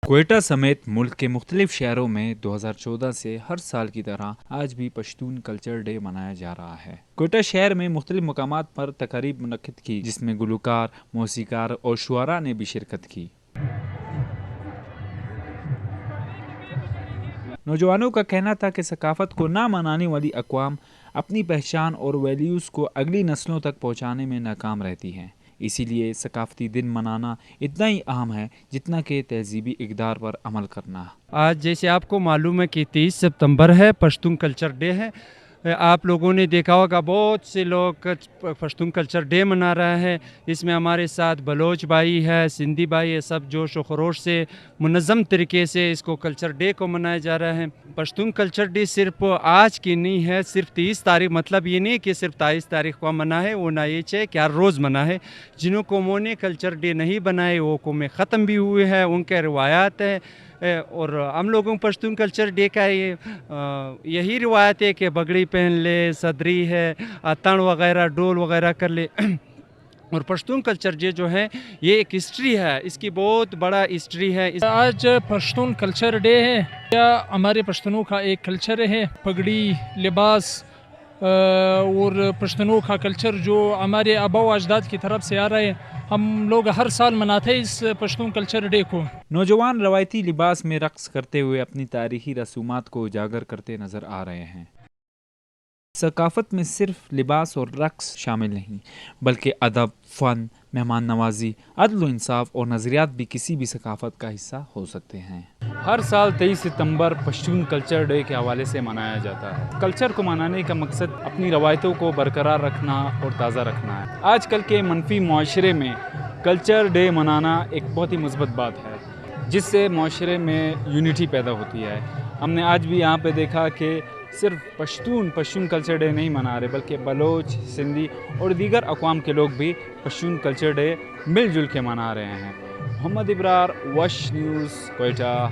کوئٹہ سمیت ملک کے مختلف شہروں میں 2014 سے ہر سال کی طرح آج بھی پشتون کلچر ڈے منایا جا رہا ہے۔ کوئٹہ شہر میں مختلف مقامات پر تقریب منعقد کی جس میں گلوکار، موسیقار اور شعراء نے بھی شرکت کی۔ نوجوانوں کا کہنا تھا کہ ثقافت کو نہ منانے والی اقوام اپنی پہچان اور ویلیوز کو اگلی نسلوں تک پہنچانے میں ناکام رہتی ہیں، اسی لیے ثقافتی دن منانا اتنا ہی اہم ہے جتنا کہ تہذیبی اقدار پر عمل کرنا۔ آج جیسے آپ کو معلوم ہے کہ 30 ستمبر ہے، پشتون کلچر ڈے ہے۔ آپ لوگوں نے دیکھا ہوگا بہت سے لوگ پشتون کلچر ڈے منا رہا ہے۔ اس میں ہمارے ساتھ بلوچ بھائی ہے، سندھی بھائی ہے، سب جوش و خروش سے منظم طریقے سے اس کو کلچر ڈے کو منایا جا رہا ہے۔ پشتون کلچر ڈے صرف آج کی نہیں ہے، صرف 30 تاریخ، مطلب یہ نہیں کہ صرف 23 تاریخ کو منا ہے، وہ نہ یہ ہے کہ ہر روز منا ہے۔ جنہوں قوموں نے کلچر ڈے نہیں بنائے وہ قومیں ختم بھی ہوئے ہیں، ان کے روایات ہیں، اور ہم لوگوں پشتون کلچر ڈے کا یہی روایت ہے کہ بگڑی پہن لے، صدری ہے، تن وغیرہ ڈول وغیرہ کر لے۔ اور پشتون کلچر ڈے جو ہے یہ ایک ہسٹری ہے، اس کی بہت بڑا ہسٹری ہے۔ آج پشتون کلچر ڈے ہے، ہمارے پشتونوں کا ایک کلچر ہے، پگڑی، لباس اور پشتونوں کا کلچر جو ہمارے آبا و اجداد کی طرف سے آ رہا ہے۔ ہم لوگ ہر سال مناتے ہیں اس پشتون کلچر ڈے کو۔ نوجوان روایتی لباس میں رقص کرتے ہوئے اپنی تاریخی رسومات کو اجاگر کرتے نظر آ رہے ہیں۔ ثقافت میں صرف لباس اور رقص شامل نہیں، بلکہ ادب، فن، مہمان نوازی، عدل و انصاف اور نظریات بھی کسی بھی ثقافت کا حصہ ہو سکتے ہیں۔ ہر سال 23 ستمبر پشتون کلچر ڈے کے حوالے سے منایا جاتا ہے۔ کلچر کو منانے کا مقصد اپنی روایتوں کو برقرار رکھنا اور تازہ رکھنا ہے۔ آج کل کے منفی معاشرے میں کلچر ڈے منانا ایک بہت ہی مثبت بات ہے، جس سے معاشرے میں یونٹی پیدا ہوتی ہے۔ ہم نے آج بھی یہاں پہ دیکھا کہ صرف پشتون کلچر ڈے نہیں منا رہے، بلکہ بلوچ، سندھی اور دیگر اقوام کے لوگ بھی پشتون کلچر ڈے مل جل کے منا رہے ہیں۔ محمد ابرار، وش نیوز، کوئٹہ۔